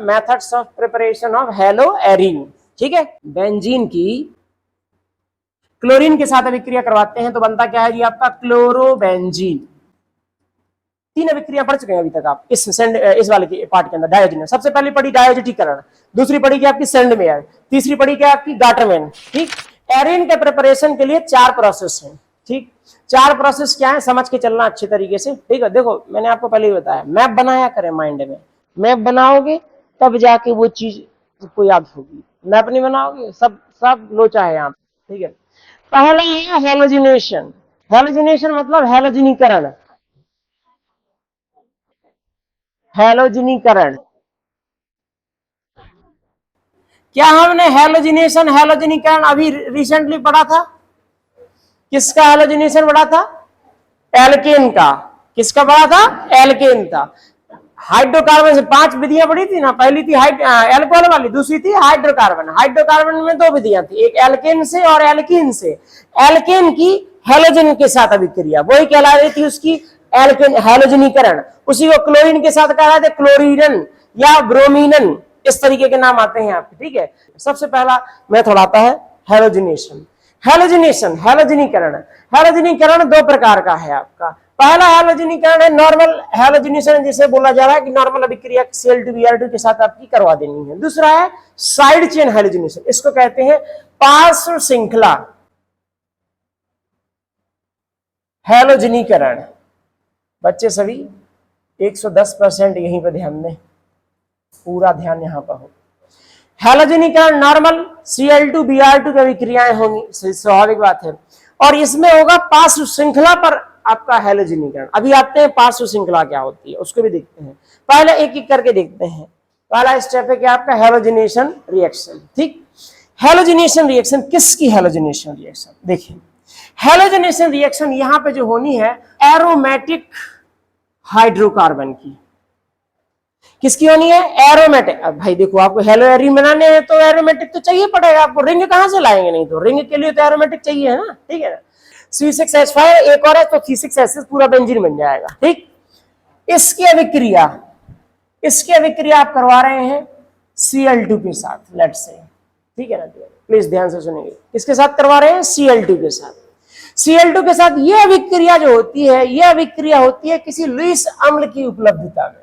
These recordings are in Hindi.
Methods of preparation of haloarene. ठीक है, बेंजीन की क्लोरीन के साथ अभिक्रिया करवाते हैं तो बनता क्या है जी आपका क्लोरोबेंजीन। तीन अभिक्रिया पढ़ चुके हैं अभी तक आप इस वाले के पार्ट के अंदर। डायोजन सबसे पहले पढ़ी डायोजेटीकरण, दूसरी पढ़ी क्या आपकी सेंडमेयर, तीसरी पढ़ी क्या आपकी गाटरमैन। ठीक, एरीन के प्रिपरेशन के लिए 4 प्रोसेस हैं। ठीक, 4 प्रोसेस क्या है समझ के चलना अच्छे तरीके से। ठीक है, देखो मैंने आपको पहले ही बताया, मैप बनाया करें माइंड में, मैप बनाओगे तब जाके वो चीज को याद होगी, मैप नहीं बनाओगे सब लोचा है यहाँ। ठीक है, पहला है हेलोजिनेशन। हेलोजिनेशन मतलब हेलोजिनीकरण। हेलोजिनीकरण क्या हमने हेलोजिनीकरण अभी रिसेंटली पढ़ा था? किसका हेलोजिनेशन पढ़ा था? एल्केन का। किसका पढ़ा था? एल्केन का। हाइड्रोकार्बन से 5 विधियां पढ़ी थी ना, पहली थी एल्कोहल वाली, दूसरी थी हाइड्रोकार्बन। हाइड्रोकार्बन में 2 विधियां थी, एक एल्केन से और एल्कीन से। एल्केन की हेलोजन के साथ अभिक्रिया वही कहला रही थी उसकी एल्केन हेलोजनीकरण। उसी को क्लोरीन के साथ कह रहे थे क्लोरीनन या ब्रोमीनन, इस तरीके के नाम आते हैं आपके। ठीक है, सबसे पहला मेथड आता है हेलोजिनेशन। हेलोजनीकरण। हेलोजनीकरण 2 प्रकार का है आपका। पहला हेलोजनीकरण है नॉर्मल हेलोजनेशन, जिसे बोला जा रहा है कि नॉर्मल अभिक्रिया Cl2Br2 के साथ आपकी करवा देनी है। दूसरा है साइड चेन हेलोजनेशन, इसको कहते हैं पार्श्व श्रृंखला हेलोजनीकरण। बच्चे सभी 110% यहीं पर ध्यान दें, पूरा ध्यान यहां पर हो। हेलोजनीकरण नॉर्मल Cl2Br2 की अभिक्रियाएं होंगी, स्वाभाविक बात है, और इसमें होगा पार्श्व श्रृंखला पर आपका हेलोजनीकरण। अभी आते हैं पार्श्व श्रृंखला क्या होती है उसको भी देखते हैं, पहले एक एक करके देखते हैं। पहला स्टेप है क्या आपका हेलोजिनेशन रिएक्शन। ठीक, हेलोजिनेशन रिएक्शन किसकी हेलोजिनेशन रिएक्शन? देखिए हेलोजिनेशन रिएक्शन यहां पे जो होनी है एरोमेटिक हाइड्रोकार्बन की। किसकी होनी है? एरोमेटिक। अब भाई देखो आपको हेलोएरीन बनाने हैं तो एरोमेटिक तो चाहिए पड़ेगा आपको, रिंग कहां से लाएंगे? नहीं तो रिंग के लिए तो एरोमेटिक चाहिए है ना। ठीक है ना, C6H5 एक और है तो C6H6 पूरा बेंजीन बन जाएगा। ठीक, इसकी अभिक्रिया आप करवा रहे हैं Cl2 के साथ, लेट से। ठीक है ना, प्लीज ध्यान से सुनिए, किसके साथ करवा रहे हैं? Cl2 के साथ। Cl2 के साथ यह अभिक्रिया जो होती है, यह अभिक्रिया होती है किसी लुईस अम्ल की उपलब्धता में,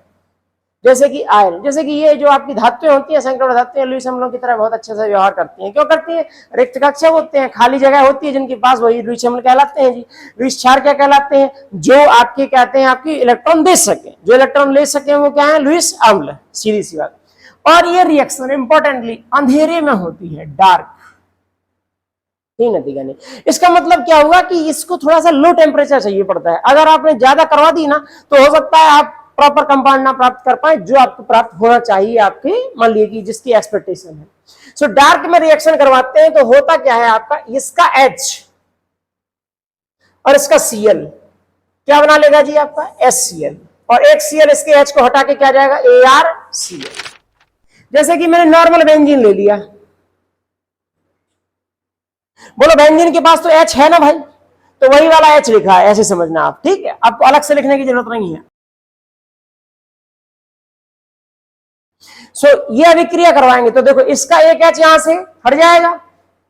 जैसे कि आयन। जैसे कि ये जो आपकी धातुएं होती हैं, संकरण धातुएं लुईस अम्लों की तरह बहुत अच्छे से व्यवहार करती हैं। क्यों करती हैं? रिक्त कक्षा होते हैं, खाली जगह होती है जिनके पास, वही लुईस अम्ल कहलाते हैं जी। लुईस क्षार क्या कहलाते हैं? जो आपके कहते हैं आपकी इलेक्ट्रॉन दे सके, जो इलेक्ट्रॉन ले सके वो क्या है? लुईस अम्ल, सीधी सी बात। और ये रिएक्शन इंपॉर्टेंटली अंधेरे में होती है, डार्क। नतीजा नहीं, इसका मतलब क्या हुआ कि इसको थोड़ा सा लो टेम्परेचर चाहिए पड़ता है। अगर आपने ज्यादा करवा दी ना तो हो सकता है आप प्रॉपर कंपाउंड ना प्राप्त कर पाए जो आपको प्राप्त होना चाहिए, आपके मान लीजिए कि जिसकी एक्सपेक्टेशन है। सो डार्क में रिएक्शन करवाते हैं तो होता क्या है आपका, इसका H और इसका Cl क्या बना लेगा जी आपका? HCl, और एक Cl इसके H को हटा के क्या जाएगा? ArCl। जैसे कि मैंने नॉर्मल बेंजीन ले लिया, बोलो बेंजीन के पास तो H है ना भाई, तो वही वाला H लिखा है, ऐसे समझना आप। ठीक है, आपको अलग से लिखने की जरूरत नहीं है। सो ये अभिक्रिया करवाएंगे तो देखो इसका एक H यहां से हट जाएगा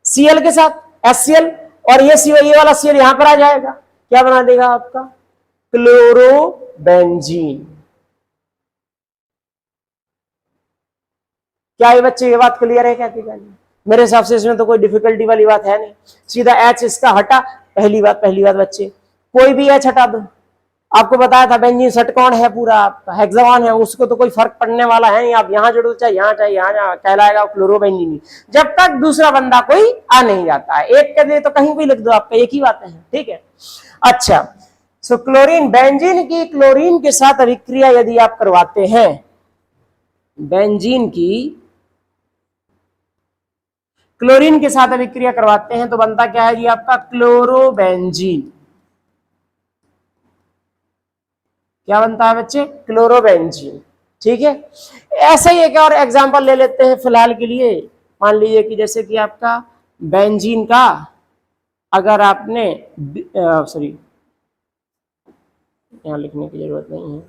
Cl के साथ HCl, और ये वाला Cl यहां पर आ जाएगा, क्या बना देगा आपका? क्लोरोबेंजीन। क्या ये बच्चे ये बात क्लियर है? क्या मेरे हिसाब से इसमें तो कोई डिफिकल्टी वाली बात है नहीं। सीधा H इसका हटा, पहली बात बच्चे, कोई भी H हटा दो। आपको बताया था बेंजीन षटकोण है, पूरा आपका हेक्सागोन है, उसको तो कोई फर्क पड़ने वाला है नहीं। आप यहाँ जोड़ दो चाहे यहाँ कहलाएगा क्लोरोबेंजीन, जब तक दूसरा बंदा कोई आ नहीं जाता है। एक के लिए तो कहीं भी लिख दो, आपका एक ही बात है। ठीक है, अच्छा। सो क्लोरीन, बेंजीन की क्लोरीन के साथ अभिक्रिया यदि आप करवाते हैं, बेंजीन की क्लोरीन के साथ अभिक्रिया करवाते हैं तो बनता क्या है जी आपका? क्लोरोबेंजीन। क्या बनता है बच्चे? क्लोरोबेंजीन। ठीक है, ऐसा ही एक और एग्जांपल ले लेते हैं फिलहाल के लिए। मान लीजिए कि जैसे कि आपका बेंजीन का, अगर आपने सॉरी यहां लिखने की जरूरत नहीं है,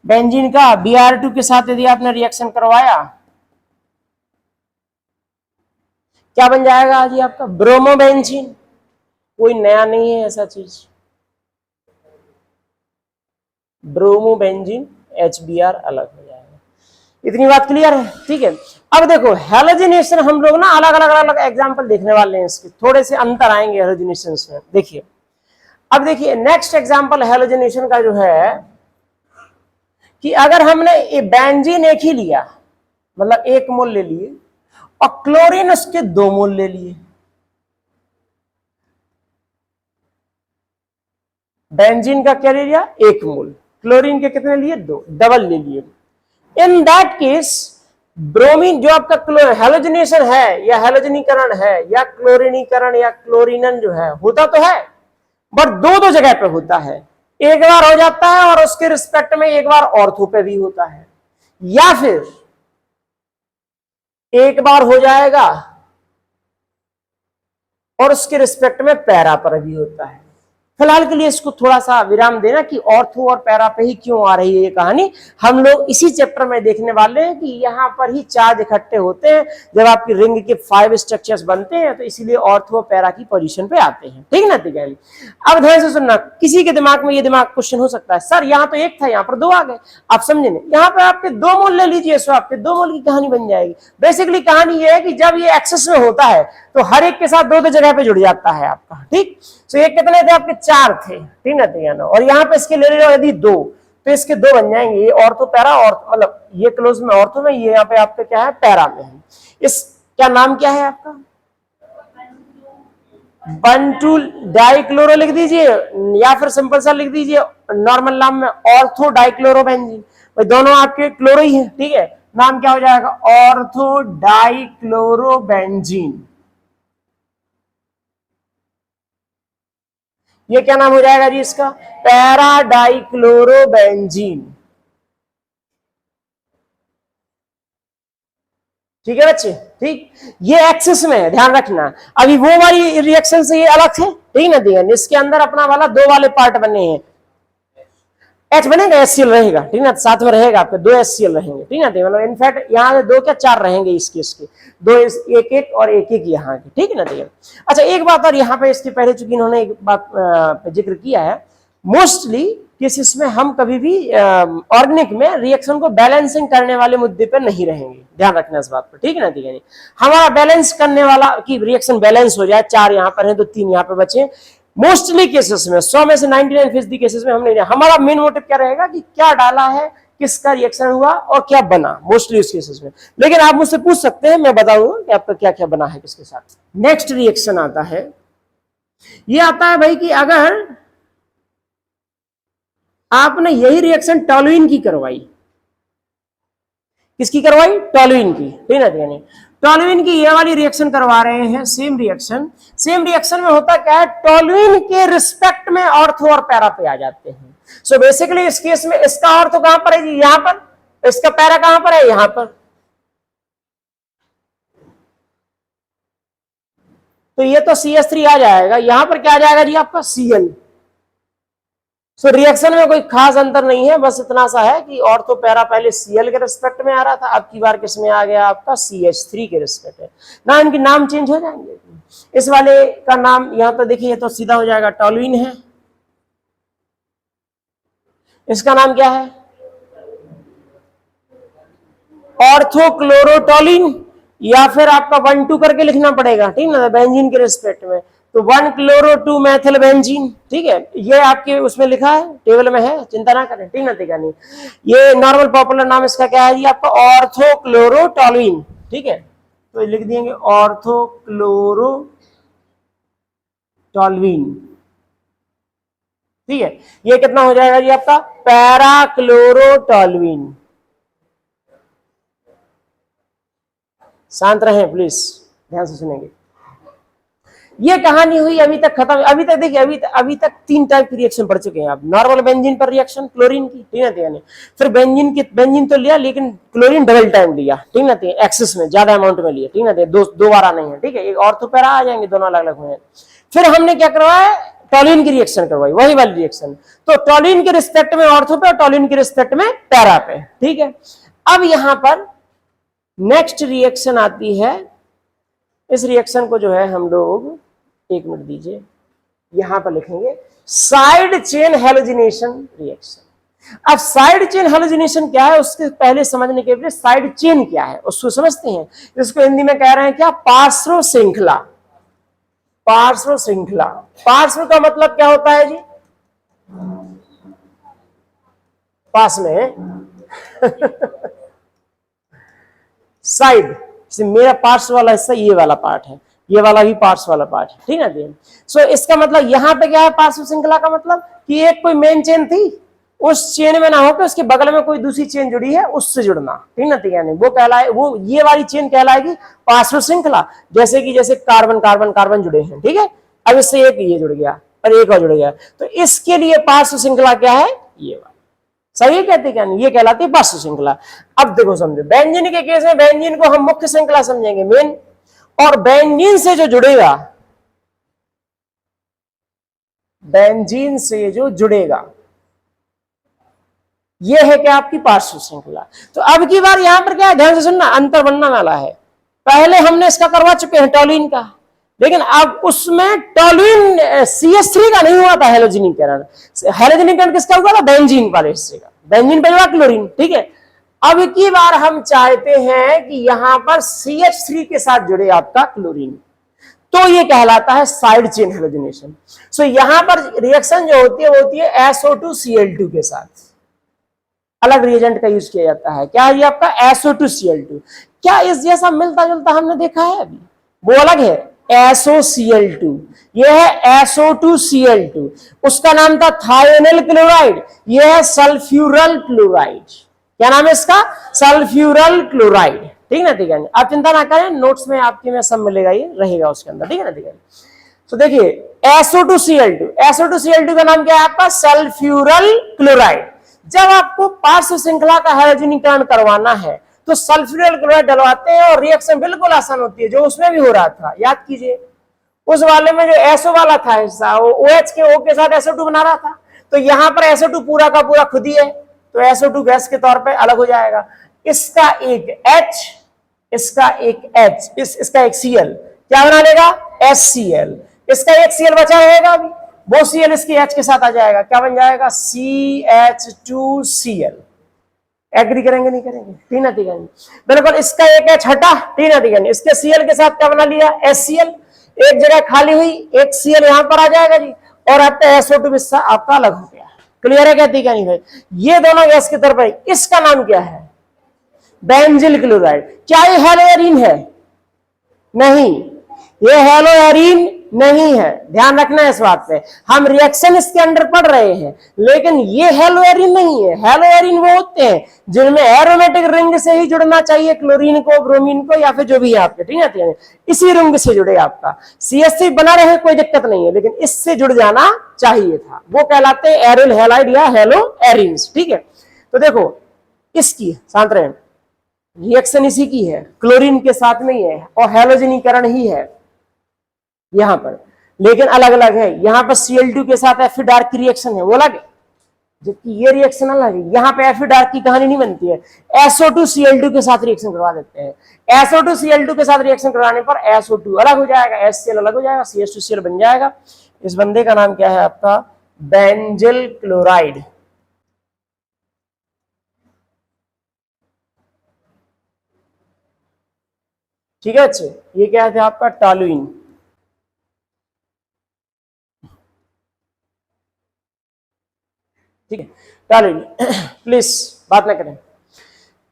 बेंजीन का Br2 के साथ यदि आपने रिएक्शन करवाया, क्या बन जाएगा जी आपका? ब्रोमोबेंजीन। कोई नया नहीं है ऐसा चीज, ब्रोमोबेंजीन HBr अलग हो जाएगा। इतनी बात क्लियर है? ठीक है। अब देखो हैलोजिनेशन हम लोग ना अलग अलग अलग एग्जांपल देखने वाले हैं, इसके थोड़े से अंतर आएंगे हैलोजिनेशन में। देखिए अब देखिए नेक्स्ट एग्जांपल हैलोजिनेशन का जो है कि अगर हमने बेंजीन एक ही लिया, मतलब 1 मोल ले लिए, और क्लोरीन उसके 2 मोल ले लिए। बेंजीन का क्या ले लिया? 1 मोल, क्लोरीन के कितने लिए? 2, डबल ले लिए। इन दैट केस ब्रोमीन जो आपका हैलोजिनेशन है या हैलोजनीकरण है या क्लोरीनीकरण या क्लोरीनन जो है होता तो है, बट दो जगह पे होता है। एक बार हो जाता है और उसके रिस्पेक्ट में एक बार ऑर्थो पे भी होता है, या फिर एक बार हो जाएगा और उसके रिस्पेक्ट में पैरा पर भी होता है। फिलहाल के लिए इसको थोड़ा सा विराम देना कि ऑर्थो और पैरा पे ही क्यों आ रही है ये कहानी, हम लोग इसी चैप्टर में देखने वाले हैं कि यहाँ पर ही चार्ज इकट्ठे होते हैं जब आपकी रिंग के 5 स्ट्रक्चर्स बनते हैं, तो इसीलिए ऑर्थो और पैरा की पोजीशन पे आते हैं। ठीक है ना? ठीक है। अब ध्यान से सुनना, किसी के दिमाग में ये दिमाग क्वेश्चन हो सकता है, सर यहाँ तो 1 था, यहाँ पर 2 आ गए। आप समझे नहीं, यहाँ पे आपके 2 मोल ले लीजिए, सो आपके 2 मोल की कहानी बन जाएगी। बेसिकली कहानी ये है कि जब ये एक्सेस में होता है तो हर एक के साथ 2 जगह पे जुड़ जाता है आपका। ठीक, तो ये कितने थे आपके? 4 थे। ठीक ना? और यहाँ पे इसके ले लो यदि 2, तो इसके 2 बन जाएंगे, ये ऑर्थो पैरा, और मतलब ये क्लोज में ऑर्थो में, ये यहाँ पे आपका क्या है? पैरा में है। इस क्या नाम क्या है आपका? 1,2 डाइक्लोरो लिख दीजिए, या फिर सिंपल सा लिख दीजिए नॉर्मल नाम में ऑर्थो डाइक्लोरोबेंजीन। भाई दोनों आपके क्लोरो ही है। ठीक है, नाम क्या हो जाएगा? Ortho dichlorobenzene. ये क्या नाम हो जाएगा जी इसका? Para dichlorobenzene. ठीक है बच्चे? ठीक, ये एक्सिस में है, ध्यान रखना। अभी वो वाली रिएक्शन से ये अलग थे। ठीक ना? इसके अंदर अपना वाला 2 वाले पार्ट बने हैं, H बनेगा, HCl रहेगा। ठीक ना? साथ में रहेगा आपके 2 HCl रहेंगे। ठीक ना? मतलब इनफैक्ट यहाँ से 2 क्या 4 रहेंगे इस केस के, 2 एक एक और एक एक यहाँ के। ठीक है ना? अच्छा एक बात और यहाँ पे इसके पहले चूंकि इन्होंने एक बात जिक्र किया है, मोस्टली केसेस में हम कभी भी ऑर्गेनिक में रिएक्शन को बैलेंसिंग करने वाले मुद्दे पर नहीं रहेंगे, ध्यान रखना इस बात पर। ठीक है ना? हमारा बैलेंस करने वाला कि रिएक्शन बैलेंस हो जाए, 4 यहाँ पर है तो 3 यहाँ पे बचे। मोस्टली केसेस में 100 में से 99% केसेस में हमने, हमारा मेन मोटिव क्या रहेगा कि क्या डाला है, किसका रिएक्शन हुआ और क्या बना, मोस्टली उस केसेस में। लेकिन आप मुझसे पूछ सकते हैं, मैं बताऊंगा कि आपका क्या क्या बना है किसके साथ। नेक्स्ट रिएक्शन आता है, ये आता है भाई कि अगर आपने यही रिएक्शन टॉलुइन की करवाई, किसकी करवाई? टॉलुइन की। ठीक है? टॉलुइन की ये वाली रिएक्शन करवा रहे हैं, सेम रिएक्शन में होता क्या है? टॉलुइन के रिस्पेक्ट में ऑर्थो और पैरा पे आ जाते हैं। सो बेसिकली इस केस में इसका ऑर्थो कहां पर है जी? यहां पर। इसका पैरा कहां पर है? यहां पर। तो ये तो CH3 आ जाएगा, यहां पर क्या आ जाएगा जी आपका? Cl। सो रिएक्शन में कोई खास अंतर नहीं है, बस इतना सा है कि ऑर्थो पैरा पहले Cl के रिस्पेक्ट में आ रहा था, अब की बार किस में आ गया आपका? CH3 के रिस्पेक्ट में ना, इनके नाम चेंज हो जाएंगे। इस वाले का नाम यहाँ पर देखिए तो सीधा हो जाएगा टॉलुइन है, इसका नाम क्या है? ऑर्थोक्लोरोटोलिन, या फिर आपका 1,2 करके लिखना पड़ेगा। ठीक ना? बेंजीन के रिस्पेक्ट में तो 1-क्लोरो-2 मेथिल बेंजीन। ठीक है, ये आपके उसमें लिखा है, टेबल में है, चिंता ना करें। ठीक ना? नहीं, ये नॉर्मल पॉपुलर नाम इसका क्या है जी आपका? ऑर्थोक्लोरोटोलिन। ठीक है, तो लिख देंगे ऑर्थोक्लोरोटोलिन। ठीक है, ये कितना हो जाएगा जी आपका? पैराक्लोरोटोलिन। शांत रहें प्लीज, ध्यान से सुनेंगे। ये कहानी हुई अभी तक खत्म। अभी तक देखिए, अभी तक 3 टाइप की रिएक्शन पढ़ चुके हैं आप। नॉर्मल बेंजीन पर रिएक्शन क्लोरीन की। ठीक है? फिर बेंजीन तो लिया, लेकिन क्लोरीन डबल टाइम लिया। ठीक ना? एक्सेस में ज्यादा अमाउंट में लिया। ठीक ना? दो बार नहीं है। ठीक है, एक ऑर्थो पैरा आ जाएंगे, दोनों अलग अलग हुए। फिर हमने क्या करवाया? टॉलिन की रिएक्शन करवाई, वही वाली रिएक्शन। तो टॉलिन के रिस्पेक्ट में ऑर्थो पे और टॉलिन के रिस्पेक्ट में पैरा पे, ठीक है। अब यहां पर नेक्स्ट रिएक्शन आती है, इस रिएक्शन को जो है हम लोग, एक मिनट दीजिए, यहां पर लिखेंगे साइड चेन हैलोजिनेशन रिएक्शन। अब साइड चेन हैलोजिनेशन क्या है उसके पहले समझने के लिए साइड चेन क्या है उसको समझते हैं। इसको हिंदी में कह रहे हैं क्या, पार्श्व श्रृंखला। पार्श्व श्रृंखला, पार्श्व का मतलब क्या होता है जी, पास में साइड, मेरा पार्श्व वाला हिस्सा ये वाला पार्ट है, ये वाला भी पार्श्व वाला पार्ट है, ठीक है ना। सो इसका मतलब यहाँ पे क्या है, पार्श्व श्रृंखला का मतलब कि एक कोई मेन चेन थी, उस चेन में ना होकर उसके बगल में कोई दूसरी चेन जुड़ी है, उससे जुड़ना, ठीक ना, ठीक है। वो कहलाए, वो ये वाली चेन कहलाएगी पार्श्व श्रृंखला। जैसे कि जैसे कार्बन कार्बन कार्बन जुड़े हैं, ठीक है, अब इससे एक ये जुड़ गया और एक और जुड़ गया, तो इसके लिए पार्श्व श्रृंखला क्या है, ये वाला, सही कहते क्या नहीं, ये कहलाती है पार्श्व श्रृंखला। अब देखो समझो, बेंजीन के केस में बेंजीन को हम मुख्य श्रृंखला समझेंगे, मेन, और बेंजीन से जो जुड़ेगा, बेंजीन से जो जुड़ेगा, ये है क्या आपकी पार्श्व श्रृंखला। तो अब की बार यहां पर क्या है, ध्यान से सुनना, अंतर बनने वाला है। पहले हमने इसका करवा चुके हैं टॉलिन का, लेकिन अब उसमें टॉलिन CH3 का नहीं हुआ था हैलोजिनीकरण। हैलोजिनीकरण किसका हुआ था, बेंजीन वाले हिस्से का, बेंजीन पे क्लोरीन, ठीक है। अब की बार हम चाहते हैं कि यहां पर CH3 के साथ जुड़े आपका क्लोरीन, तो ये कहलाता है साइड चेन हैलोजिनेशन। सो यहां पर रिएक्शन जो होती है वो होती है SO2Cl2 के साथ, अलग रिएजेंट का यूज किया जाता है। क्या है ये आपका SO2Cl2। क्या इस जैसा मिलता जुलता हमने देखा है अभी, वो अलग है SOCl2, ये है SO2Cl2, उसका नाम था थायोनिल क्लोराइड, ये है सल्फ्यूरल क्लोराइड। क्या नाम है इसका, सल्फ्यूरल क्लोराइड, ठीक ना, ठीक है। आप चिंता ना करें, नोट्स में आपके में सब मिलेगा, ये रहेगा उसके अंदर, ठीक है ना, ठीक है। तो देखिए SO2Cl2 का नाम क्या है आपका, सल्फ्यूरल क्लोराइड। जब आपको पार्श्व श्रृंखला का हैलोजिनीकरण करवाना है तो सल्फ्यूरल क्लोराइड डलवाते हैं और रिएक्शन बिल्कुल आसान होती है, जो उसमें भी हो रहा था, याद कीजिए। उस वाले में जो SO वाला था हिस्सा, वो OH के O के साथ SO2 बना रहा था, तो यहां पर SO2 पूरा का पूरा खुद ही है, तो SO2 गैस के तौर पे अलग हो जाएगा। इसका एक H, इसका एक H, इसका एक Cl, क्या बना लेगा, HCl। इसका एक Cl बचा रहेगा अभी, वो Cl इसके H के साथ आ जाएगा, क्या बन जाएगा, CH2Cl। एग्री करेंगे नहीं करेंगे, ठीक ना, ठीक है। बिल्कुल, इसका एक H हटा, ठीक ना, ठीक है। इसके Cl के साथ क्या बना लिया, HCl, एक जगह खाली हुई, एक Cl यहां पर आ जाएगा जी, और आपका SO2 हिस्सा आपका अलग हो गया। क्लियर है क्या, ठीक है नहीं भाई। ये दोनों गैस की तरफ है, इसका नाम क्या है, बेंजिल क्लोराइड। क्या ये हेलोएरिन है, नहीं, ये हेलोएरिन नहीं है, ध्यान रखना है इस बात पे। हम रिएक्शन इसके अंदर पढ़ रहे हैं, लेकिन ये हेलोएरिन नहीं है। हेलोएरिन वो होते हैं जिनमें एरोमेटिक रिंग से ही जुड़ना चाहिए, क्लोरीन को, ब्रोमीन को, या फिर जो भी है आपके, ठीक है, इसी रिंग से जुड़े आपका। CH3 बना रहे कोई दिक्कत नहीं है, लेकिन इससे जुड़ जाना चाहिए था, वो कहलाते हैं एरिल हैलाइड या हेलोएरिन्स, ठीक है। तो देखो इसकी शांत रहे, रिएक्शन इसी की है, क्लोरीन के साथ में ही है और हैलोजिनीकरण ही है यहां पर, लेकिन अलग अलग है। यहां पर Cl2 के साथ Fe डार्क की रिएक्शन है, वो अलग है, जबकि ये रिएक्शन अलग है। यहां पे Fe डार्क की कहानी नहीं बनती है, SO2Cl2 के साथ रिएक्शन करवा देते हैं। SO2Cl2 के साथ रिएक्शन करवाने पर SO2 अलग हो जाएगा, HCl अलग हो जाएगा, CH2Cl बन जाएगा। इस बंदे का नाम क्या है आपका, बेंजिल क्लोराइड। ठीक है अच्छे, ये क्या है आपका, टॉलुइन। ठीक है, टॉलुइन। प्लीज बात ना करें।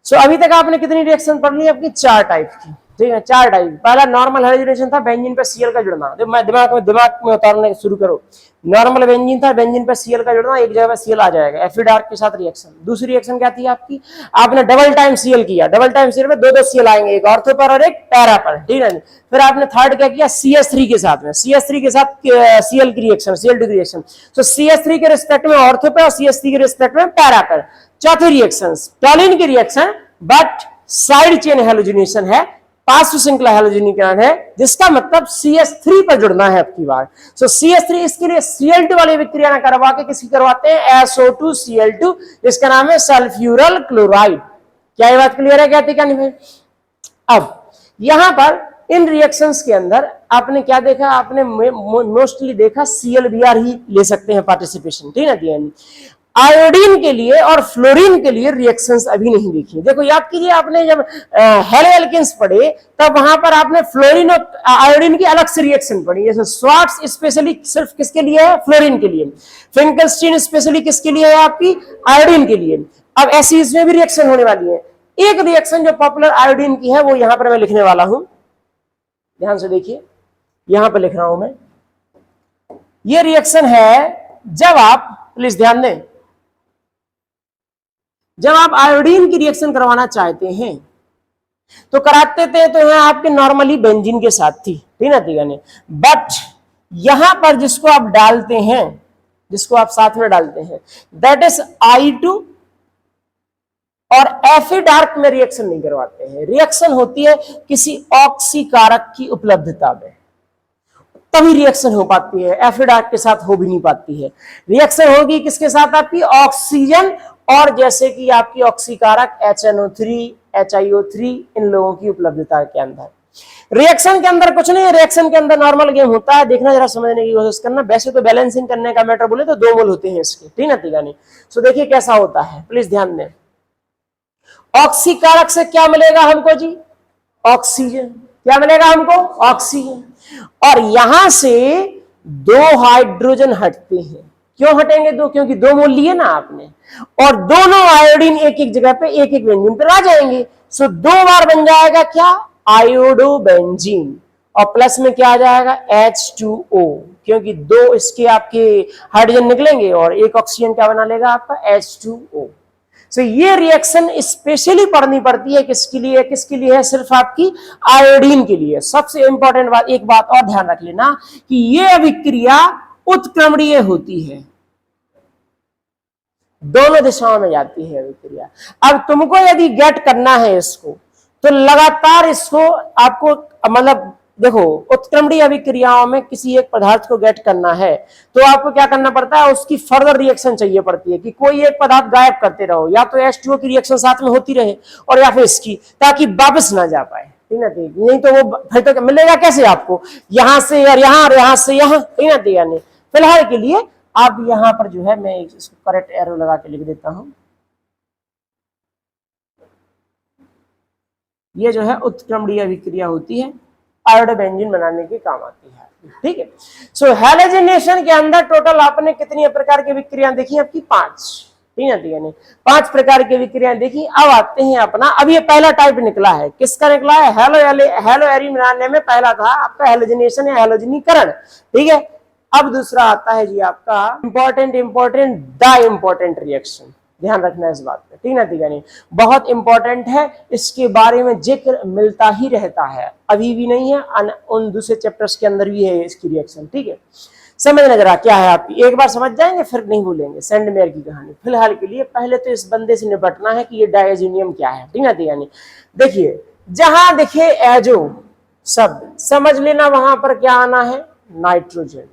सो अभी तक आपने कितनी रिएक्शन पढ़ ली, आपकी 4 टाइप की, ठीक है, 4 टाइप। पहला नॉर्मल हैलोजिनेशन था, बेंजीन पे Cl का जुड़ना, दिमाग में उतारने शुरू करो। नॉर्मल बेंजीन था, बेंजीन पे Cl का जुड़ना, एक जगह पे Cl आ जाएगा, Fe डार्क के साथ रिएक्शन। दूसरी रिएक्शन क्या थी आपकी, आपने डबल टाइम Cl किया, डबल टाइम Cl में 2-2 Cl आएंगे, एक ऑर्थो पर और एक पैरा पर, ठीक है। फिर आपने थर्ड क्या किया, CH3 के साथ में, CH3 के साथ Cl की रिएक्शन, Cl2 की रिएक्शन। तो CH3 के रिस्पेक्ट में ऑर्थो पे और CH3 के रिस्पेक्ट में पैरा पर। चौथी रिएक्शन टॉलिन की reaction, but side chain halogenation है, पार्श्व श्रृंखला हैलोजनीकरण है, जिसका मतलब CH3 पर जुड़ना है आपकी बार। सो CH3 इसके लिए Cl2 वाली विक्रिया ना करवा के किसी करवाते हैं SO2Cl2, जिसका नाम है सल्फ्यूरल क्लोराइड। क्या ये बात क्लियर है? कहते क्या नहीं भाई? अब यहां पर इन रिएक्शंस के अंदर आपने क्या देखा? आपने मोस्टली देखा ClBr ही ले सकते हैं पार्टिसिपेशन, ठीक है ना। आयोडीन के लिए और फ्लोरीन के लिए रिएक्शंस अभी नहीं देखी। देखो याद कीजिए, आपने जब हेलो एल्केन्स पढ़े तब वहां पर आपने फ्लोरीन और आयोडीन की अलग से रिएक्शन पढ़ी। जैसे स्वार्ट्स स्पेशली सिर्फ किसके लिए है? फ्लोरीन के लिए। फिंकलस्टीन स्पेशली किसके लिए है? आपकी आयोडीन के लिए। अब ऐसी इसमें भी रिएक्शन होने वाली है। एक रिएक्शन जो पॉपुलर आयोडीन की है वो यहां पर मैं लिखने वाला हूं, ध्यान से देखिए, यहां पर लिख रहा हूं मैं। ये रिएक्शन है जब आप, प्लीज ध्यान दें, जब आप आयोडीन की रिएक्शन करवाना चाहते हैं तो कराते थे तो यहां आपके नॉर्मली बेंजीन के साथ थी, ठीक ना ठीक। बट यहां पर जिसको आप डालते हैं, जिसको आप साथ में डालते हैं, दैट इज I2 और Fe डार्क में रिएक्शन नहीं करवाते हैं। रिएक्शन होती है किसी ऑक्सीकारक की उपलब्धता में, तभी रिएक्शन हो पाती है। Fe डार्क के साथ हो भी नहीं पाती है। रिएक्शन होगी किसके साथ? आपकी ऑक्सीजन और जैसे कि आपकी ऑक्सीकारक HNO3, HiO3, इन लोगों की उपलब्धता के अंदर। रिएक्शन के अंदर कुछ नहीं है, रिएक्शन के अंदर नॉर्मल गेम होता है, देखना जरा समझने की कोशिश करना। वैसे तो बैलेंसिंग करने का मैटर बोले तो 2 मोल होते हैं इसके, ठीक ना ठीक है। सो देखिए कैसा होता है, प्लीज ध्यान दें। ऑक्सीकारक से क्या मिलेगा हमको जी? ऑक्सीजन। क्या मिलेगा हमको? ऑक्सीजन। और यहां से 2 हाइड्रोजन हटते हैं। क्यों हटेंगे 2? क्योंकि 2 मोल लिए ना आपने, और दोनों आयोडीन एक एक जगह पे एक एक बेंजीन पर आ जाएंगे। सो 2 बार बन जाएगा क्या? Iodo benzene. और प्लस में क्या आ जाएगा? H2O, क्योंकि 2 इसके आपके हाइड्रोजन निकलेंगे और एक ऑक्सीजन क्या बना लेगा आपका? H2O। सो ये रिएक्शन स्पेशली पढ़नी पड़ती है किसके लिए? किसके लिए है? सिर्फ आपकी आयोडीन के लिए। सबसे इंपॉर्टेंट बात, एक बात और ध्यान रख लेना कि ये अभिक्रिया उत्क्रमणीय होती है, दोनों दिशाओं में जाती है अभिक्रिया। अब तुमको यदि गेट करना है इसको, तो लगातार इसको आपको, मतलब देखो, उत्क्रमणीय अभिक्रियाओं में किसी एक पदार्थ को गेट करना है तो आपको क्या करना पड़ता है? उसकी फर्दर रिएक्शन चाहिए पड़ती है कि कोई एक पदार्थ गायब करते रहो, या तो H2O की रिएक्शन साथ में होती रहे और या फिर इसकी, ताकि वापस ना जा पाए, ठीक ना ठीक। नहीं तो वो फिर तो मिलेगा कैसे आपको? यहां से और यहां से यहां, ठीक ना ठीक। फिलहाल के लिए आप यहां पर जो है, मैं इसको करेक्ट एरो लगा के लिख देता हूं। ये जो है उत्क्रमणीय अभिक्रिया होती है, आयोडो बेंजीन बनाने के काम आती है, ठीक है। सो हैलोजिनेशन के अंदर टोटल आपने कितनी प्रकार की विक्रियाएं देखी? आपकी 5, ठीक है ठीक है। 5 प्रकार की विक्रियाएं देखी। अब आते हैं अपना, अब ये पहला टाइप निकला है, किसका निकला है? हेलो एरिन बनाने में पहला था आपका हैलोजिनेशन या हैलोजनीकरण, ठीक है। अब दूसरा आता है जी आपका इंपॉर्टेंट द इम्पोर्टेंट रिएक्शन। ध्यान रखना इस बात पे, ठीक ना ठीक है। बहुत इंपॉर्टेंट है, इसके बारे में जिक्र मिलता ही रहता है, अभी भी नहीं है, उन दूसरे चैप्टर्स के अंदर भी है इसकी रिएक्शन, ठीक है। समझना जरा क्या है आपकी, एक बार समझ जाएंगे फिर नहीं भूलेंगे। सेंडमेयर की कहानी। फिलहाल के लिए पहले तो इस बंदे से निपटना है कि ये डायज़ोनियम क्या है, ठीक ना ठीक है। देखिए, जहां देखे एजो शब्द समझ लेना, वहां पर क्या आना है? नाइट्रोजन।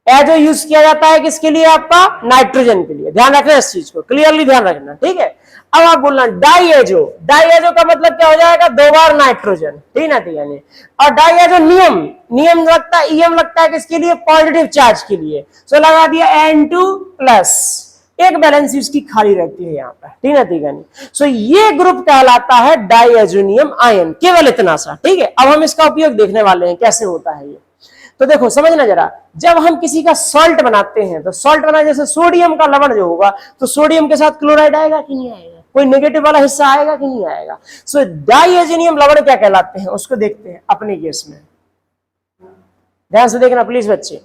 एजो यूज किया जाता है किसके लिए? आपका नाइट्रोजन के लिए। ध्यान रखना इस चीज को, क्लियरली ध्यान रखना, ठीक है। अब आप बोलना डाईएजो। डाईएजो का मतलब क्या हो जाएगा? 2 बार नाइट्रोजन, ठीक ना ठीक है। और डाईएजो नियम लगता है, ईएम लगता है किसके लिए? पॉजिटिव चार्ज के लिए। सो लगा दिया N2+, एक बैलेंस उसकी खाली रहती है यहाँ पर, ठीक ना ठीक है। सो ये ग्रुप कहलाता है डाईएजोनियम आयन, केवल इतना सा, ठीक है। अब हम इसका उपयोग देखने वाले हैं कैसे होता है ये। तो देखो समझना जरा, जब हम किसी का सॉल्ट बनाते हैं तो सॉल्ट बना, जैसे सोडियम का लवण जो होगा तो सोडियम के साथ क्लोराइड आएगा कि नहीं आएगा? कोई नेगेटिव वाला हिस्सा आएगा कि नहीं आएगा? सो डाईएजोनियम लवण क्या कहलाते हैं उसको देखते हैं अपने केस में। ध्यान से देखना प्लीज बच्चे।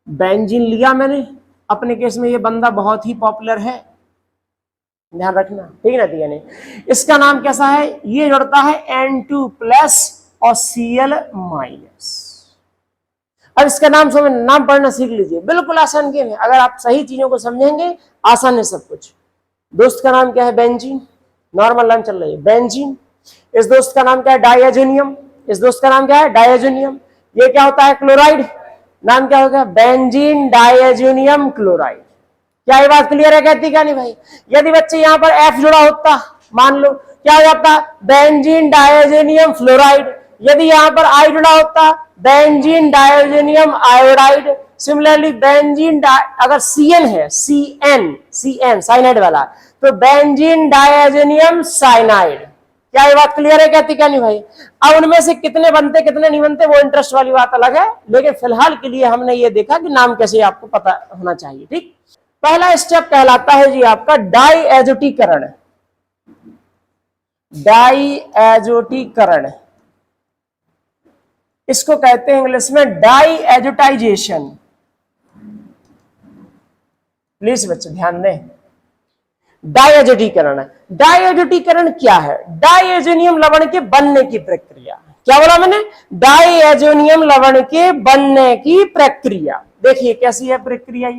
बेंजीन लिया मैंने, अपने केस में ये बंदा बहुत ही पॉपुलर है, ध्यान रखना, ठीक ना ठीक है। इसका नाम कैसा है? ये जुड़ता है N2+ और Cl-। अब इसका नाम पढ़ना सीख लीजिए, बिल्कुल आसान गेम है, अगर आप सही चीजों को समझेंगे आसान है सब कुछ। दोस्त का नाम क्या है? बेंजीन। नॉर्मल नाम चल रही है बेंजीन। इस दोस्त का नाम क्या है? डाइएजोनियम। इस दोस्त का नाम क्या है? डाइएजोनियम। ये क्या होता है? क्लोराइड। नाम क्या होगा? Benzene diazonium chloride. क्या ये बात क्लियर है? कहती क्या नहीं भाई? यदि बच्चे यहां पर F जुड़ा होता, मान लो क्या हो जाता? Benzene diazonium fluoride. यदि यहां पर I जुड़ा होता, benzene diazonium iodide. Similarly benzene अगर CN है, CN साइनाइड वाला, तो बेंजीन डाइएजोनियम साइनाइड। क्या ये बात क्लियर है? कहती क्या नहीं भाई? अब उनमें से कितने बनते कितने नहीं बनते वो इंटरेस्ट वाली बात अलग है, लेकिन फिलहाल के लिए हमने ये देखा कि नाम कैसे आपको पता होना चाहिए। ठीक, पहला स्टेप कहलाता है जी आपका डाइएजोटीकरण। डाइएजोटीकरण इसको कहते हैं इंग्लिश में डाइएजोटाइजेशन। प्लीज बच्चे ध्यान दें, डाइएजोटीकरण। डाइएजोटीकरण क्या है? डाइएजोनियम लवण के बनने की प्रक्रिया। क्या बोला मैंने? डाइएजोनियम लवण के बनने की प्रक्रिया। देखिए कैसी है प्रक्रिया।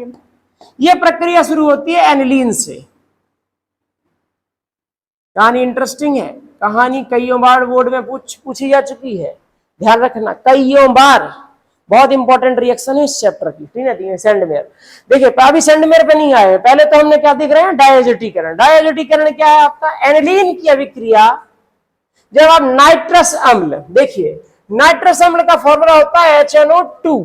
ये प्रक्रिया शुरू होती है एनिलीन से। कहानी इंटरेस्टिंग है, कहानी कईयों बार बोर्ड में पूछी जा चुकी है, ध्यान रखना, कईयों बार। बहुत इंपॉर्टेंट रिएक्शन है इस चैप्टर की, ठीक है? सेंडमेयर। देखिए अभी सेंडमेयर पे नहीं आए, पहले तो हमने क्या देख रहे हैं? डाइएजोटीकरण। डाइएजोटीकरण क्या है आपका? एनिलीन की अभिक्रिया जब आप नाइट्रस अम्ल, देखिए नाइट्रस अम्ल का फॉर्मूला होता है HNO2।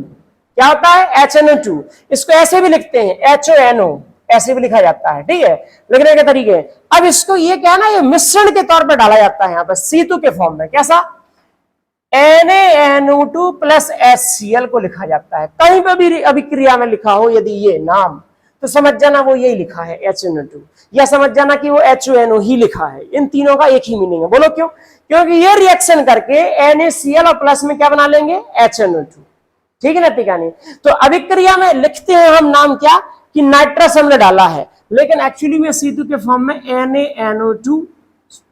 क्या होता है? HNO2। इसको ऐसे भी लिखते हैं HONO, ऐसे भी लिखा जाता है, ठीक है? लिखने के तरीके। अब इसको ये क्या है ना, ये मिश्रण के तौर पर डाला जाता है यहाँ पर C2 के फॉर्म में। कैसा? NaNO2 प्लस HCl को लिखा जाता है। कहीं पर भी अभिक्रिया में लिखा हो यदि ये नाम, तो समझ जाना वो यही लिखा है HNO2, या समझ जाना कि वो HONO ही लिखा है। इन तीनों का एक ही मीनिंग है। बोलो क्यों? क्योंकि ये रिएक्शन करके NaCl और प्लस में क्या बना लेंगे? HNO2। ठीक है ना? ठीक है नहीं? तो अभिक्रिया में लिखते हैं हम नाम क्या कि नाइट्रस अम्ल डाला है, लेकिन एक्चुअली में C2 के फॉर्म में NaNO2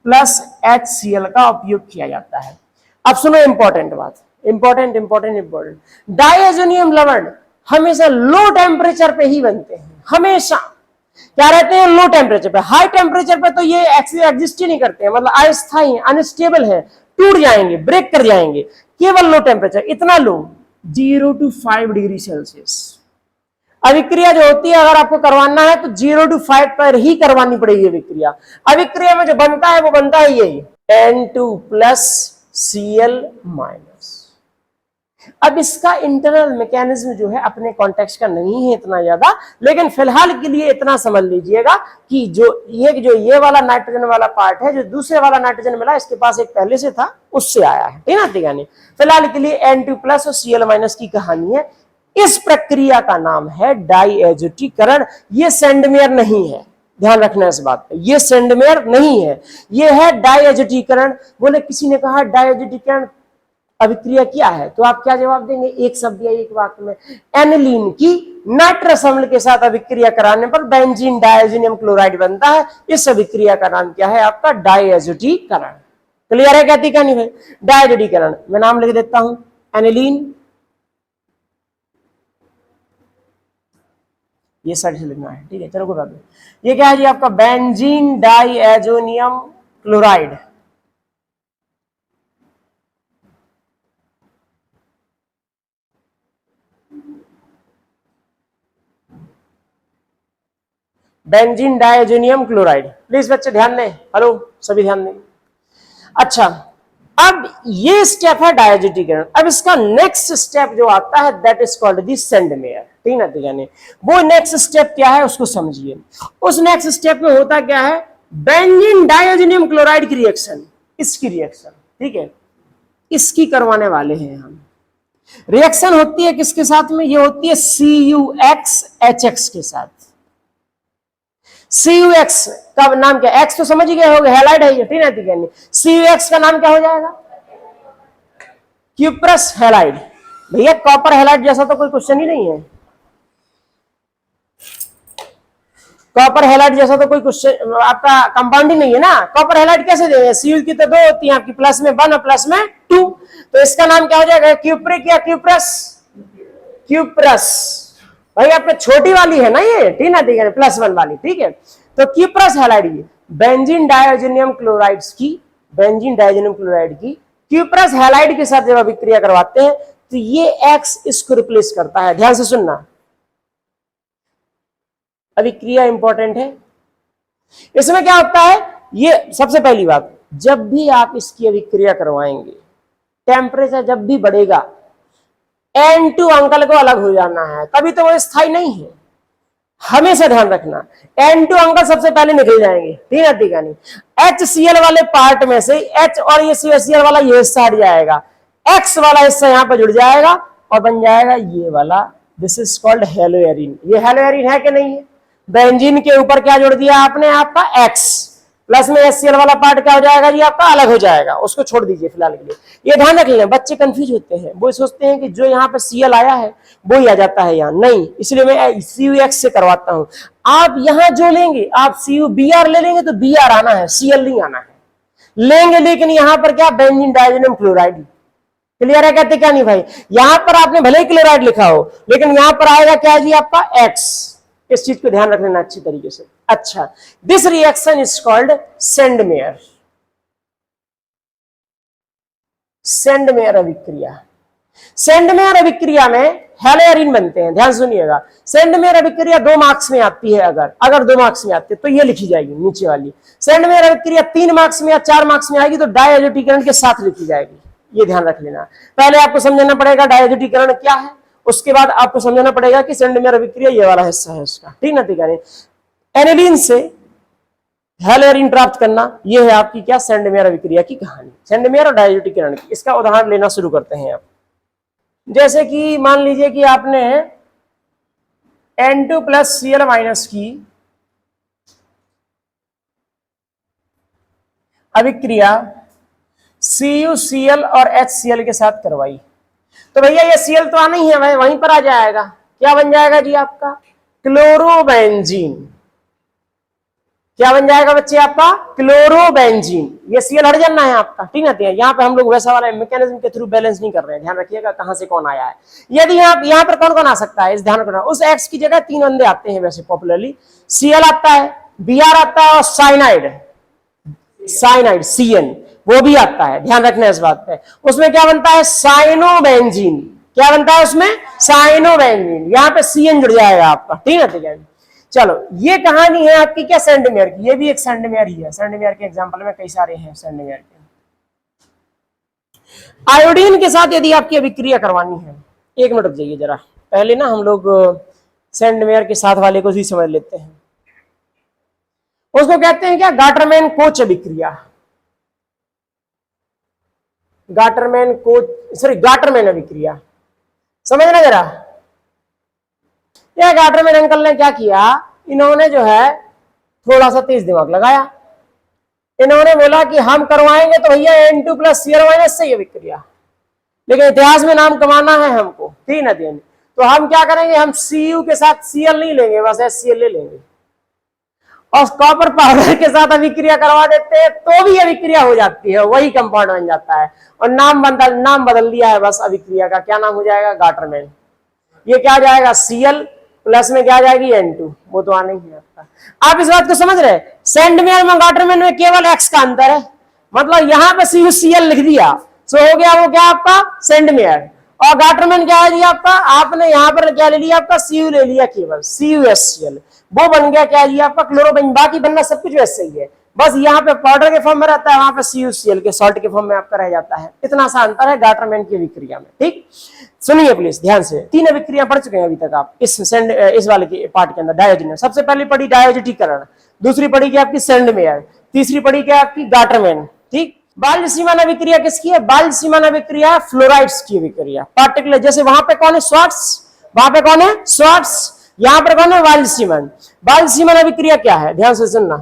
प्लस HCl का उपयोग किया जाता है। अब सुनो इंपॉर्टेंट बात, इंपॉर्टेंट। डाइएजोनियम लवण हमेशा लो टेम्परेचर पे ही बनते हैं, हमेशा। क्या रहते हैं? लो टेम्परेचर पे। हाई टेम्परेचर पे तो ये एग्जिस्ट ही नहीं करते हैं, मतलब अस्थायी, अनस्टेबल है, टूट जाएंगे, ब्रेक कर जाएंगे। केवल लो टेम्परेचर, इतना लो, 0 to 5 डिग्री सेल्सियस। अभिक्रिया जो होती है अगर आपको करवाना है तो 0 to 5 पर ही करवानी पड़ेगी अभिक्रिया। अभिक्रिया में जो बनता है वो बनता है यही, N2 प्लस Cl माइनस। अब इसका इंटरनल मैकेनिज्म जो है अपने कॉन्टेक्स्ट का नहीं है इतना ज्यादा, लेकिन फिलहाल के लिए इतना समझ लीजिएगा कि जो ये वाला नाइट्रोजन वाला पार्ट है, जो दूसरे वाला नाइट्रोजन मिला, इसके पास एक पहले से था, उससे आया है, ठीक ना? ठीक है? फिलहाल के लिए N2 प्लस और Cl माइनस की कहानी है। इस प्रक्रिया का नाम है डाइएजोटीकरण। ये सेंडमेयर नहीं है, ध्यान रखना इस बात पे, ये सेंडमेयर नहीं है, ये है डाइएजोटीकरण। बोले किसी ने कहा डाइएजोटीकरण अभिक्रिया क्या है, तो आप क्या जवाब देंगे? एक शब्द या एक वाक्य में, एनिलीन की नाइट्रस अम्ल के साथ अभिक्रिया कराने पर बेंजीन डाइएजोनियम क्लोराइड बनता है। इस अभिक्रिया का नाम क्या है आपका? डाइएजोटीकरण। क्लियर है? कहती क्या नहीं भाई? डाइएजोटीकरण। मैं नाम लिख देता हूं, एनिलीन, ये साइड से लिखना है, ठीक है? चलो कोई बात नहीं। ये क्या है जी आपका? Benzene diazonium chloride. Benzene diazonium chloride. Please बच्चे ध्यान दें, हेलो सभी ध्यान दें। अच्छा, अब ये स्टेप है डाइएजोटीकरण। अब इसका नेक्स्ट स्टेप जो आता है that is called the Sandmeyer, ठीक ना? ठीक है? वो नेक्स्ट स्टेप क्या है उसको समझिए। उस नेक्स्ट स्टेप में होता क्या है? बेंजीन डाइएजोनियम क्लोराइड की रिएक्शन, इसकी रिएक्शन, ठीक है? इसकी करवाने वाले हैं हम। रिएक्शन होती है किसके साथ में? ये होती है CuXHX के साथ। CuX का नाम क्या? X तो समझ ही गए होंगे, हैलाइड है ये, ठीक है? ठीक है? CuX का नाम क्या हो जाएगा? Cuprous halide. भैया कॉपर हैलाइड जैसा तो कोई क्वेश्चन ही नहीं है, कॉपर हैलाइड जैसा तो कोई क्वेश्चन आपका कंपाउंड ही नहीं है ना। कॉपर हैलाइड कैसे देंगे? Cu की तो 2 होती है आपकी, प्लस में 1 और प्लस में 2, तो इसका नाम क्या हो जाएगा? क्यूप्रिक या क्यूप्रस? क्यूप्रस। भाई आपने छोटी वाली है ना ये, ठीक ना? ठीक है? +1 वाली, ठीक है? तो cuprous halide, benzene diazonium chlorides की बेंजीन डाइजेनियम क्लोराइड की क्यूप्रस हैलाइड के साथ जब अभिक्रिया करवाते हैं तो ये X इसको रिप्लेस करता है। ध्यान से सुनना, अभिक्रिया इंपॉर्टेंट है। इसमें क्या होता है, ये सबसे पहली बात, जब भी आप इसकी अभिक्रिया करवाएंगे, टेम्परेचर जब भी बढ़ेगा, N2 अंकल को अलग हो जाना है, तभी तो वो स्थायी नहीं है। हमेशा ध्यान रखना, N2 अंकल सबसे पहले निकल जाएंगे, ठीक है, ठीक है नहीं। HCl वाले पार्ट में से H और ये COCl वाला ये हिस्सा हट जाएगा, X वाला हिस्सा यहाँ पर जुड़ जाएगा और बन जाएगा ये वाला, दिस इज कॉल्ड हेलोएरिन। ये हेलोएरिन है कि नहीं है? बेंजीन के ऊपर क्या जोड़ दिया आपने, आपका X, प्लस में HCl वाला पार्ट क्या हो जाएगा जी आपका, अलग हो जाएगा, उसको छोड़ दीजिए फिलहाल के लिए। ये ध्यान रख लें, बच्चे कंफ्यूज होते हैं, वो सोचते हैं कि जो यहाँ पे Cl आया है वो ही आ जाता है यहाँ, नहीं, इसलिए मैं CuX से करवाता हूं। आप यहाँ जो लेंगे, आप CuBr ले लेंगे तो Br आना है, Cl नहीं आना है लेंगे, लेकिन यहाँ पर क्या, बेंजीन डाइजेनियम क्लोराइड। क्लियर है? कहते क्या नहीं भाई, यहां पर आपने भले ही क्लोराइड लिखा हो, लेकिन यहां पर आएगा क्या जी आपका X। इस चीज को ध्यान रख लेना अच्छी तरीके से। अच्छा, this reaction is called Sandmeyer, Sandmeyer अभिक्रिया। सेंडमेयर अभिक्रिया में हेलोएरिन बनते हैं, ध्यान सुनिएगा। सेंडमेयर अभिक्रिया 2 मार्क्स में आती है, अगर 2 मार्क्स में आती है तो ये लिखी जाएगी नीचे वाली। सेंडमेयर अभिक्रिया 3 मार्क्स में या 4 मार्क्स में आएगी तो डायएजोटीकरण के साथ लिखी जाएगी, ये ध्यान रख लेना। पहले आपको समझना पड़ेगा डायएजोटीकरण क्या है, उसके बाद आपको समझना पड़ेगा कि सेंडमेयर अभिक्रिया ये वाला हिस्सा है उसका, ठीक ना, ठीक है। एनिलीन से हेलोएरिन प्राप्त करना, ये है आपकी क्या, सेंडमेयर अभिक्रिया की कहानी, सेंडमेयर और डायएजोटीकरण की। इसका उदाहरण लेना शुरू करते हैं आप। जैसे कि मान लीजिए कि आपने N2 प्लस Cl माइनस की अभिक्रिया CuCl और HCl के साथ करवाई, तो भैया ये Cl तो आना ही है भाई, वहीं पर आ जाएगा, क्या बन जाएगा जी आपका, क्लोरोबेंजीन। क्या बन जाएगा बच्चे आपका, क्लोरोबेंजीन। ये Cl हट जाना है आपका, ठीक है। यहाँ पे हम लोग वैसा वाला मैकेनिज्म के थ्रू बैलेंस नहीं कर रहे हैं, ध्यान रखिएगा कहां से कौन आया है। यदि यहाँ पर कौन कौन आ सकता है, इस ध्यान रखना, उस X की जगह 3 बंदे आते हैं वैसे पॉपुलरली, Cl आता है, Br आता है, और साइनाइड CN वो भी आता है, ध्यान रखना इस बात पे। उसमें क्या बनता है, साइनोबेंजीन। क्या बनता है उसमें, साइनोबेंजीन। यहाँ पे CN जुड़ जाएगा आपका, ठीक है, ठीक है। चलो, ये कहानी है आपकी क्या, सेंडमेयर की। ये भी एक सेंडमेयर ही है, सेंडमेयर के एग्जांपल में कई सारे हैं सेंडमेयर के। आयोडीन के साथ यदि आपकी अभिक्रिया करवानी है, 1 मिनट रुक जाइए जरा, पहले ना हम लोग सेंडमेयर के साथ वाले को भी समझ लेते हैं। उसको कहते हैं क्या, गाटरमैन कोच अभिक्रिया, गाटरमैन अभिक्रिया, समझना जरा। यह गाटरमैन अंकल ने क्या किया, इन्होंने जो है थोड़ा सा तेज दिमाग लगाया। इन्होंने बोला कि हम करवाएंगे तो भैया N2 प्लस Cl माइनस से ये अभिक्रिया, लेकिन इतिहास में नाम कमाना है हमको, ठीक ना, तो हम क्या करेंगे, हम Cu के साथ Cl नहीं लेंगे, बस HCl ले लेंगे और कॉपर पाउडर के साथ अभिक्रिया करवा देते हैं, तो भी अभिक्रिया हो जाती है, वही कंपाउंड बन जाता है। और नाम बदल दिया है बस अभिक्रिया का, क्या नाम हो जाएगा, गाटरमैन। ये क्या जाएगा, Cl प्लस में क्या जाएगी, N2, वो तो आना ही है आपका। आप इस बात को समझ रहे, सेंडमेयर में गाटरमैन में केवल X का अंतर है, मतलब यहाँ पे CuCl लिख दिया, सो हो गया वो क्या आपका सेंडमेयर। और गाटरमैन क्या है जी आपका, आपने यहाँ पर क्या ले लिया, आपका Cu ले लिया, केवल CuHCl, वो बन गया क्या जी आपका क्लोरोबेंजीन। बाकी बनना सब कुछ वैसे ही है, बस यहाँ पे पाउडर के फॉर्म में रहता है, वहां पे CuCl के सॉल्ट के फॉर्म में आपका रह जाता है। इतना सा अंतर है गाटरमैन की अभिक्रिया में, ठीक। सुनिए प्लीज ध्यान से, 3 अभिक्रिया पढ़ चुके हैं अभी तक आप इस वाले के पार्ट के अंदर, डायोजन। सबसे पहली पढ़ी डायोजोटीकरण, दूसरी पढ़ी क्या आपकी सेंडमेयर, तीसरी पढ़ी क्या आपकी गाटरमैन, ठीक। बाल्य सीमान अभिक्रिया किसकी है, बाल्य सीमान अभिक्रिया फ्लोराइड्स की अभिक्रिया, पार्टिकुलर जैसे वहां पे कौन है, स्वार्ट्स, वहां पे कौन है, स्वार्ट्स, यहाँ पर कौन है, बाल्य सीमान। बाल्य सीमान अभिक्रिया क्या है, ध्यान से सुनना।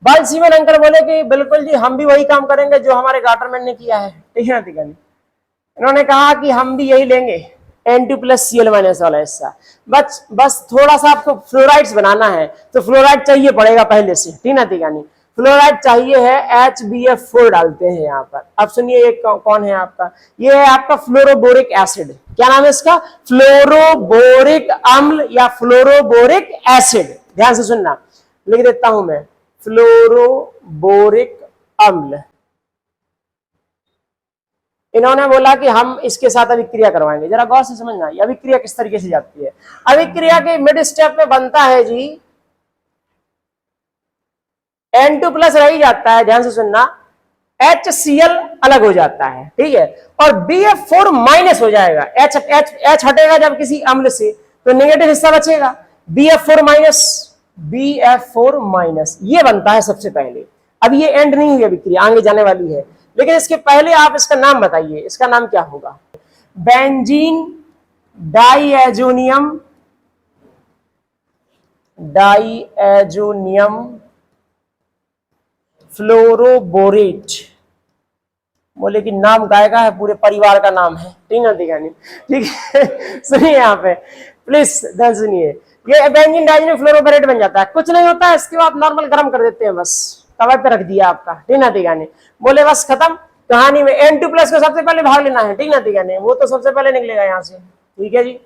बाल्य सीमान अंकल बोले कि बिल्कुल जी हम भी वही काम करेंगे जो हमारे गाटरमैन ने किया है, ठीक है, ठीक है। इन्होंने कहा कि हम भी यही लेंगे N2 प्लस Cl माइनस वाला हिस्सा, बस थोड़ा सा आपको फ्लोराइड्स बनाना है, तो फ्लोराइड चाहिए पड़ेगा पहले से, ठीक ना, ठीक है। फ्लोराइड चाहिए है, HBF4 डालते हैं यहाँ पर। अब सुनिए ये कौन है आपका, ये है आपका फ्लोरोबोरिक एसिड। क्या नाम है इसका, फ्लोरोबोरिक अम्ल या फ्लोरोबोरिक एसिड। ध्यान से सुनना, लिख देता हूं मैं, फ्लोरोबोरिक अम्ल, इन्होंने बोला कि हम इसके साथ अभिक्रिया करवाएंगे। जरा गौर से समझना, ये अभिक्रिया किस तरीके से जाती है। अभिक्रिया के मिड स्टेप में बनता है जी N2+ रह ही जाता है, ध्यान से सुनना, HCl अलग हो जाता है, ठीक है, और BF4- हो जाएगा। H हटेगा जब किसी अम्ल से तो नेगेटिव हिस्सा बचेगा, BF4- ये बनता है सबसे पहले। अब ये एंड नहीं हुई अभिक्रिया, आगे जाने वाली है, लेकिन इसके पहले आप इसका नाम बताइए, इसका नाम क्या होगा। Benzene diazonium fluoroborate. बोले कि नाम गाय का है, पूरे परिवार का नाम है, ठीक है, ठीक है। सुनिए यहाँ पे प्लीज, ध्यान सुनिए, ये बेंजीन डाइएजोनियम फ्लोरोबोरेट बन जाता है, कुछ नहीं होता है, इसके बाद नॉर्मल गर्म कर देते हैं, बस तवा पे रख दिया आपका, ठीक ना, ठीक है, बोले बस खत्म कहानी में। N2+ को सबसे पहले भाग लेना है, ठीक ना, ठीक है, वो तो सबसे पहले निकलेगा यहाँ से, ठीक है जी।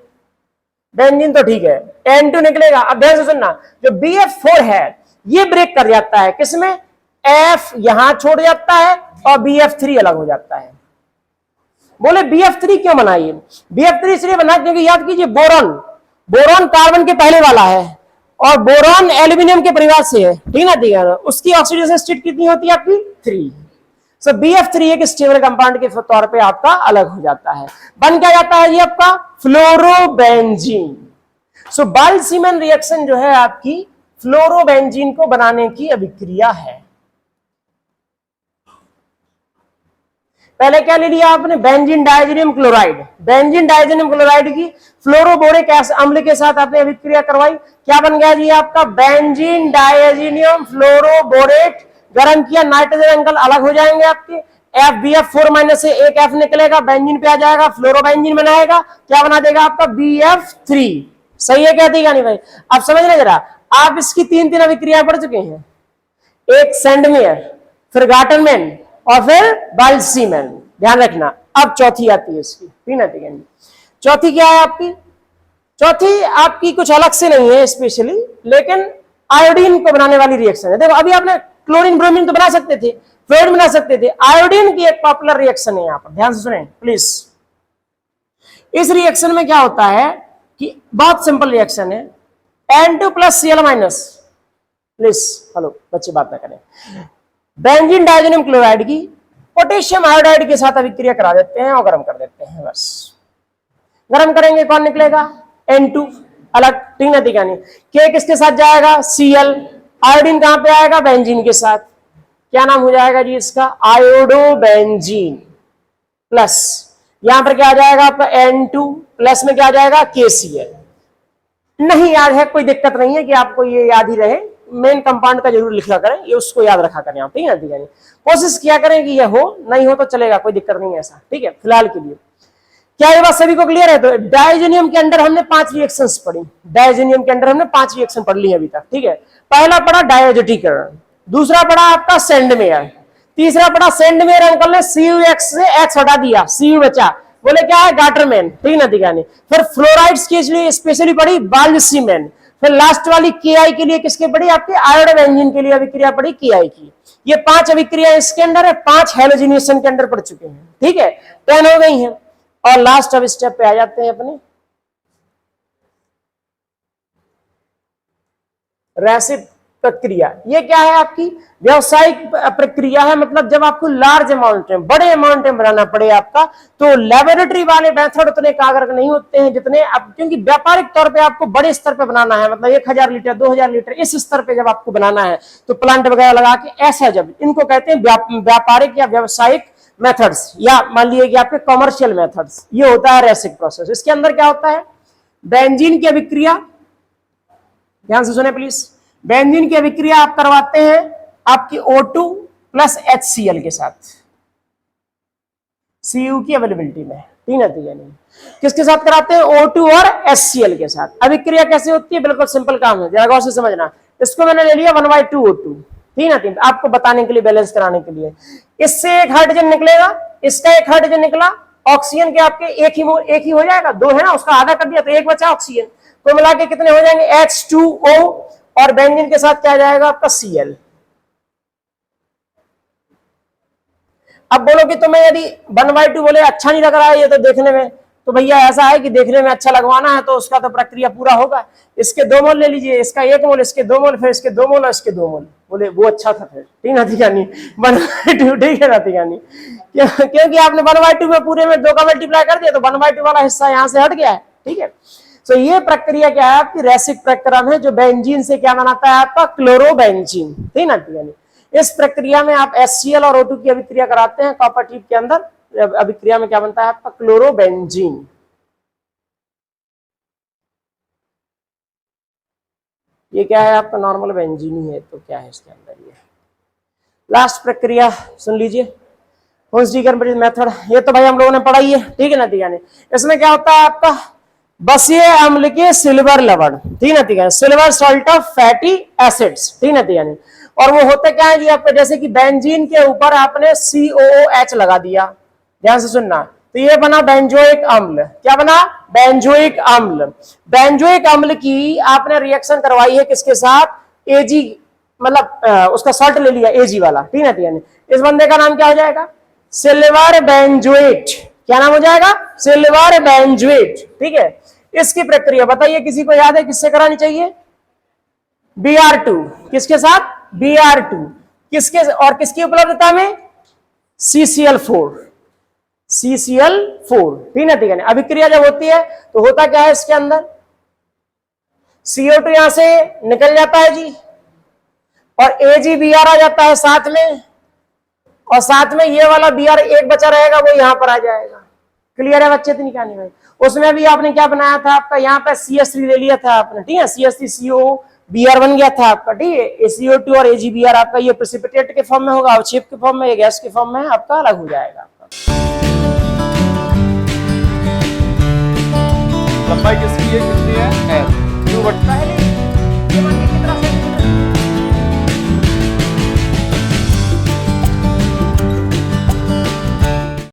बेंजीन तो ठीक है, N2 निकलेगा। अब ध्यान से सुनना, जो BF4 है ये ब्रेक कर जाता है, किसमें, F यहां छोड़ जाता है और BF3 अलग हो जाता है। बोले BF3 क्यों बना, ये BF3 इसलिए बना क्योंकि याद कीजिए बोरॉन कार्बन के पहले वाला है और बोरॉन एल्यूमिनियम के परिवार से है, ठीक है, ठीक है, उसकी ऑक्सीडेशन स्टेट कितनी होती है आपकी 3। सो BF3 एक स्टेबल कंपाउंड के तौर पे आपका अलग हो जाता है, बन क्या जाता है ये आपका फ्लोरोबेंजीन। सो बाल्सीमैन रिएक्शन जो है आपकी फ्लोरोबेंजीन को बनाने की अभिक्रिया है। पहले क्या ले लिया आपने, benzene diazonium chloride, benzene diazonium chloride की फ्लोरोबोरिक अम्ल के साथ आपने अभिक्रिया करवाई, क्या बन गया जी आपका बेंजीन डाइएजोनियम फ्लोरोबोरेट। गर्म किया, नाइट्रोजन अंकल अलग हो जाएंगे आपके, BF4- से एक F निकलेगा, बेंजीन पे आ जाएगा, फ्लोरोबेंजीन बनाएगा, क्या बना देगा आपका BF3। सही है क्या, ठीक है नहीं भाई। अब समझना जरा, आप इसकी 3 अभिक्रिया पढ़ चुके हैं, एक सेंडमेयर, फिर गार्टनमैन और फिर बाल्सीमैन, ध्यान रखना। अब चौथी आती है इसकी, ठीक है, ठीक है। चौथी क्या है आपकी, चौथी आपकी कुछ अलग से नहीं है स्पेशली, लेकिन आयोडीन को बनाने वाली रिएक्शन है। देखो अभी आपने क्लोरीन ब्रोमीन तो बना सकते थे, फ्लोरीन बना सकते थे, आयोडीन की एक पॉपुलर रिएक्शन है यहाँ पर, ध्यान से सुने प्लीज। इस रिएक्शन में क्या होता है कि बहुत सिंपल रिएक्शन है, N2+ Cl-, प्लीज हेलो बच्चे बात ना करें, बेंजीन डाइएजोनियम क्लोराइड की पोटेशियम आयोडाइड के साथ अभिक्रिया करा देते हैं और गर्म कर देते हैं, बस गर्म करेंगे कौन निकलेगा, N2 अलग, ठीक है, ठीक है। के किसके साथ जाएगा, Cl, आयोडीन कहां पे आएगा, बेंजीन के साथ, क्या नाम हो जाएगा जी इसका, आयोडोबेंजीन प्लस, यहां पर क्या आ जाएगा आपका N2 प्लस में क्या आ जाएगा KCl। नहीं याद है कोई दिक्कत नहीं है कि आपको ये याद ही रहे, मेन कंपाउंड का जरूर लिखा करें, ये उसको याद रखा करें आप, ठीक है, ठीक है, कोशिश किया करें कि ये हो, नहीं हो तो चलेगा, कोई दिक्कत नहीं है ऐसा, ठीक है, फिलहाल के लिए। क्या ये बात सभी को क्लियर है। तो डाइएजोनियम के अंदर हमने 5 रिएक्शंस पढ़ी, डाइएजोनियम के अंदर हमने 5 रिएक्शन पढ़ ली अभी तक, ठीक है। पहला पढ़ा डायजोटीकरण, दूसरा पढ़ा आपका सेंडमेयर, तीसरा पढ़ा सेंडमेयर अंकल ने CuX से X हटा दिया, Cu बचा, बोले क्या है गाटरमैन, ठीक ना, ठीक है। फिर फ्लोराइड्स के लिए स्पेशली पढ़ी बाल्सीमैन, फिर लास्ट वाली Ki के लिए किसके पढ़ी आपके आयोडोबेंजीन के लिए अभिक्रिया पढ़ी Ki की। ये 5 अभिक्रिया इसके अंदर है, 5 हैलोजिनेशन के अंदर पढ़ चुके हैं, ठीक है, 10 हो गई हैं। और लास्ट अब स्टेप पे आ जाते हैं अपने रेसिप प्रक्रिया। ये क्या है आपकी व्यावसायिक प्रक्रिया है, मतलब जब आपको लार्ज अमाउंट में, बड़े अमाउंट में बनाना पड़े आपका, तो लेबोरेटरी वाले मेथड उतने कारगर नहीं होते हैं जितने अब, क्योंकि व्यापारिक तौर पे आपको बड़े स्तर पे बनाना है, मतलब 1000 लीटर 2000 लीटर इस स्तर पे जब आपको बनाना है तो प्लांट वगैरह लगा के, ऐसा जब, इनको कहते हैं व्यापारिक या व्यावसायिक मेथड्स, या मान लीजिए कि आपके कॉमर्शियल मेथड्स। ये होता है रेसिक प्रोसेस। इसके अंदर क्या होता है, बेंजीन की अभिक्रिया, ध्यान से सुने प्लीज, बेंजीन की अभिक्रिया आप करवाते हैं आपकी O2 प्लस HCl के साथ, Cu की अवेलेबिलिटी में, ठीक है, ठीक है। किसके साथ कराते हैं, O2 और HCl के साथ। अभिक्रिया कैसे होती है, बिल्कुल सिंपल काम है, जरा गौर से समझना। इसको मैंने ले लिया 1/2 O2, ठीक है, आपको बताने के लिए, बैलेंस कराने के लिए। इससे एक हाइड्रोजन निकलेगा, इसका एक हाइड्रोजन निकला, ऑक्सीजन के आपके एक ही हो जाएगा, 2 है ना, उसका आधा कर दिया तो एक बचा ऑक्सीजन, तो मिला के कितने हो जाएंगे, H2O, और बेंजीन के साथ क्या जाएगा आपका Cl। अब बोलो कि तुम्हें यदि 1/2 बोले अच्छा नहीं लग रहा है ये तो देखने में, तो भैया ऐसा है कि देखने में अच्छा लगवाना है तो उसका तो प्रक्रिया पूरा होगा। इसके 2 मोल ले लीजिए, इसका 1 मोल, इसके 2 मोल, फिर इसके 2 मोल और इसके 2 मोल, बोले वो अच्छा था फिर, ठीक ना, ठीक है नहीं 1/2, ठीक है ना, ठीक है नहीं, क्योंकि आपने 1/2 में पूरे में 2 का मल्टीप्लाई कर दिया तो 1/2 वाला हिस्सा यहाँ से हट गया है, ठीक है। तो ये प्रक्रिया क्या है आपकी, रेसिक प्रक्रम है, जो बेंजीन से क्या बनाता है आपका, क्लोरोबेंजीन, ठीक ना, ठीक है। इस प्रक्रिया में आप HCl और O2 की अभिक्रिया कराते हैं कॉपर ट्यूब के अंदर, अभिक्रिया में क्या बनता है आपका, क्लोरोबेंजीन। ये क्या है आपका, नॉर्मल बेंजीन ही है, तो क्या है इसके अंदर ये लास्ट प्रक्रिया सुन लीजिए, फोन्स डीकंपोजिशन मेथड। ये तो भाई हम लोगों ने पढ़ाई है, ठीक है ना, ठीक है। इसमें क्या होता है आपका, बसीय अम्ल के सिल्वर लवण, ठीक है, ठीक है, silver salt of fatty acids, ठीक है, ठीक है। और वो होते क्या है जी आपके, जैसे कि बेंजीन के ऊपर आपने COOH लगा दिया, ध्यान से सुनना, तो ये बना बेंजोइक अम्ल। क्या बना, बेंजोइक अम्ल। बेंजोइक अम्ल की आपने रिएक्शन करवाई है किसके साथ, Ag, मतलब उसका सॉल्ट ले लिया Ag वाला, ठीक है, ठीक है। इस बंदे का नाम क्या हो जाएगा, सिल्वर बेंजोएट। क्या नाम हो जाएगा, सिल्वर बेंजोएट, ठीक है। इसकी प्रक्रिया बताइए, किसी को याद है किससे करानी चाहिए, Br2, किसके साथ, Br2, किसके और किसकी उपलब्धता में, CCl4, CCl4, ठीक है, ठीक है। अभिक्रिया जब होती है तो होता क्या है इसके अंदर, CO2 यहां से निकल जाता है जी, और AgBr आ जाता है साथ में, और साथ में ये वाला Br एक बचा रहेगा, वो यहां पर आ जाएगा। क्लियर है बच्चे, इतनी कहानी भाई। उसमें भी आपने क्या बनाया था आपका, यहाँ पे CH3 ले लिया था आपने, ठीक है, CH3CO Br बन गया था आपका, ठीक है। CO2 और AgBr आपका ये प्रेसिपिटेट के फॉर्म में होगा, अवक्षेप के फॉर्म में, ये गैस के फॉर्म में आपका अलग हो जाएगा आपका। लंबाई किसकी है, कितनी है, L, क्यों बढ़ता है